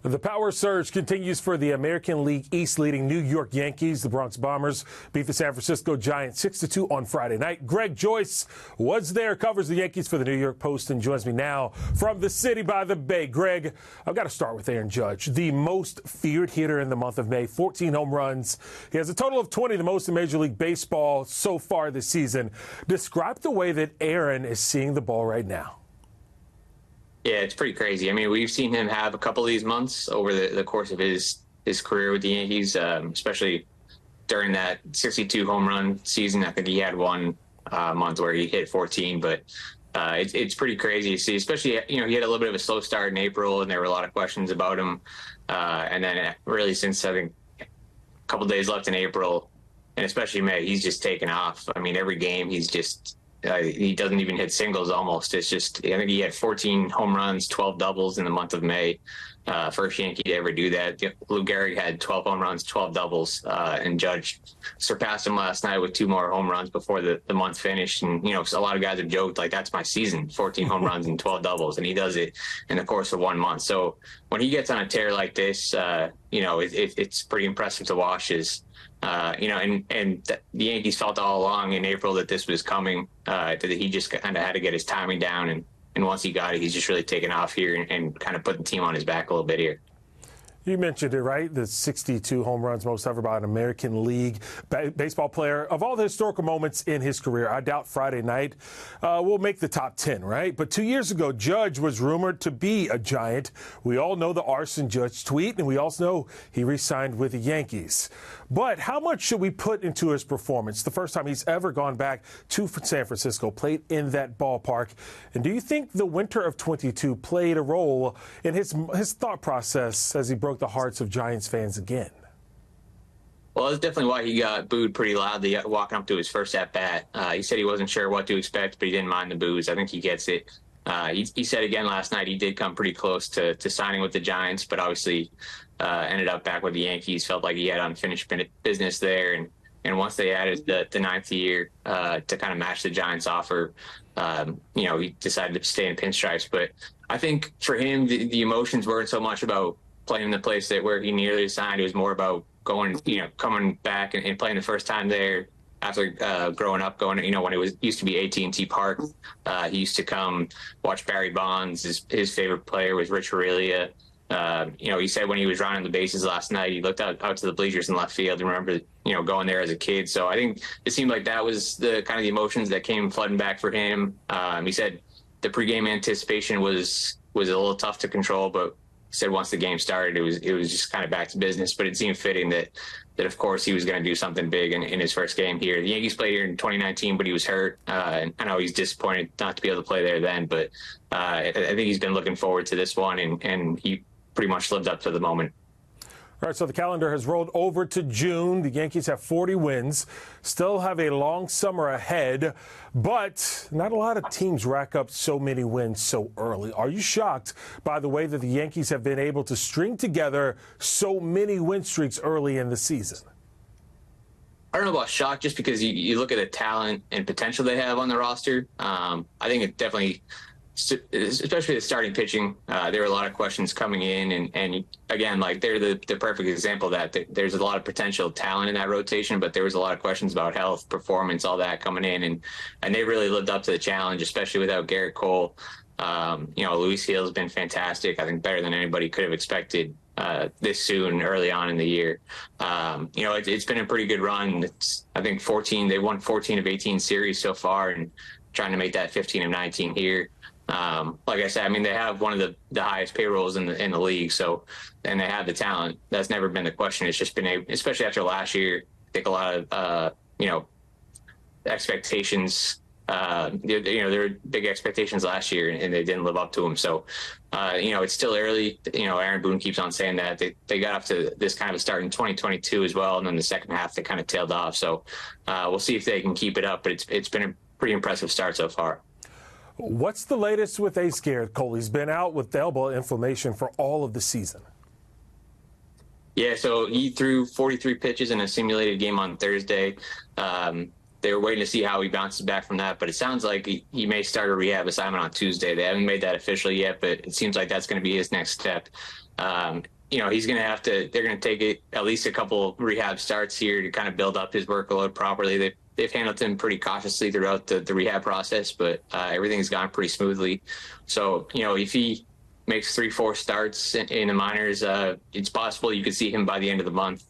The power surge continues for the American League East leading New York Yankees. The Bronx Bombers beat the San Francisco Giants 6-2 on Friday night. Greg Joyce was there, covers the Yankees for the New York Post, and joins me now from the city by the bay. Greg, I've got to start with Aaron Judge, the most feared hitter in the month of May, 14 home runs. He has a total of 20, the most in Major League Baseball so far this season. Describe the way that Aaron is seeing the ball right now. Yeah, it's pretty crazy. I mean, we've seen him have a couple of these months over the course of his career with the Yankees, especially during that 62 home run season. I think he had one month where he hit 14, but it's pretty crazy to see, especially, he had a little bit of a slow start in April and there were a lot of questions about him. And then really since I think a couple days left in April and especially May, he's just taken off. I mean, every game he's just he doesn't even hit singles almost. It's just, I think he had 14 home runs, 12 doubles in the month of May. First Yankee to ever do that. Lou Gehrig had 12 home runs, 12 doubles, and Judge surpassed him last night with 2 more home runs before the month finished. And, a lot of guys have joked, like, that's my season, 14 home runs and 12 doubles, and he does it in the course of 1 month. So when he gets on a tear like this, it's pretty impressive to watch. The Yankees felt all along in April that this was coming, that he just kind of had to get his timing down. And once he got it, he's just really taken off here and kind of put the team on his back a little bit here. You mentioned it, right? The 62 home runs, most ever by an American League baseball player. Of all the historical moments in his career, I doubt Friday night will make the top 10, right? But 2 years ago, Judge was rumored to be a Giant. We all know the Arson Judge tweet, and we also know he re-signed with the Yankees. But how much should we put into his performance? The first time he's ever gone back to San Francisco, played in that ballpark. And do you think the winter of 22 played a role in his thought process as he broke the hearts of Giants fans again? Well, that's definitely why he got booed pretty loudly walking up to his first at-bat. He said he wasn't sure what to expect, but he didn't mind the boos. I think he gets it. He said again last night he did come pretty close to signing with the Giants, but obviously ended up back with the Yankees. Felt like he had unfinished business there. And once they added the 9th year to kind of match the Giants' offer, he decided to stay in pinstripes. But I think for him, the emotions weren't so much about playing in the place where he nearly signed. It was more about coming back and playing the first time there after growing up, when it used to be AT&T Park. He used to come watch Barry Bonds. His favorite player was Rich Aurelia. He said when he was rounding the bases last night, he looked out to the bleachers in left field and remember, going there as a kid. So I think it seemed like that was the kind of the emotions that came flooding back for him. He said the pregame anticipation was a little tough to control, but he said once the game started, it was just kind of back to business. But it seemed fitting that of course he was going to do something big in his first game here. The Yankees played here in 2019, but he was hurt. And I know he's disappointed not to be able to play there then, but I think he's been looking forward to this one, and he pretty much lived up to the moment. All right, so the calendar has rolled over to June. The Yankees have 40 wins, still have a long summer ahead, but not a lot of teams rack up so many wins so early. Are you shocked by the way that the Yankees have been able to string together so many win streaks early in the season? I don't know about shocked, just because you look at the talent and potential they have on the roster. I think it definitely, especially the starting pitching, there were a lot of questions coming in, and again, like, they're the perfect example that there's a lot of potential talent in that rotation, but there was a lot of questions about health, performance, all that coming in, and they really lived up to the challenge, especially without Gerrit Cole. Luis Gil has been fantastic. I think better than anybody could have expected this soon, early on in the year. It's been a pretty good run. I think they won 14 of 18 series so far, and trying to make that 15 of 19 here. Like I said, I mean, they have one of the highest payrolls in the league, and they have the talent. That's never been the question. It's just been especially after last year, I think a lot of expectations. There were big expectations last year, and they didn't live up to them. So, it's still early. Aaron Boone keeps on saying that they got off to this kind of a start in 2022 as well, and then the second half they kind of tailed off. So, we'll see if they can keep it up. But it's been a pretty impressive start so far. What's the latest with Ace Gerrit Cole? He's been out with elbow inflammation for all of the season. Yeah, so he threw 43 pitches in a simulated game on Thursday. they were waiting to see how he bounces back from that. But it sounds like he may start a rehab assignment on Tuesday. They haven't made that official yet, but it seems like that's going to be his next step. He's going to have to, they're going to take it at least a couple rehab starts here to kind of build up his workload properly. They've handled him pretty cautiously throughout the rehab process, but everything's gone pretty smoothly. So, if he makes 3-4 starts in the minors, it's possible you could see him by the end of the month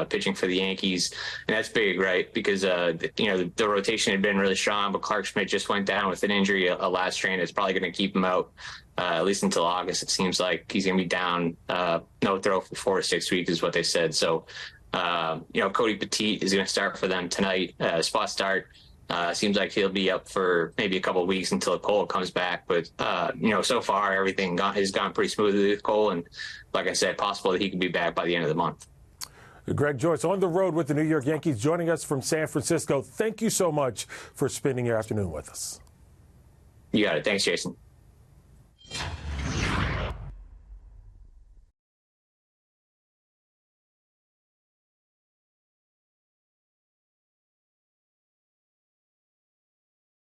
pitching for the Yankees. And that's big, right? Because, the rotation had been really strong, but Clark Schmidt just went down with an injury, a last strain that's probably going to keep him out at least until August. It seems like he's going to be down, no throw for 4 to 6 weeks is what they said. So, Cody Petit is going to start for them tonight, spot start. Seems like he'll be up for maybe a couple of weeks until Cole comes back. But, so far everything has gone pretty smoothly with Cole. And like I said, possible that he could be back by the end of the month. Greg Joyce on the road with the New York Yankees, joining us from San Francisco. Thank you so much for spending your afternoon with us. You got it. Thanks, Jason.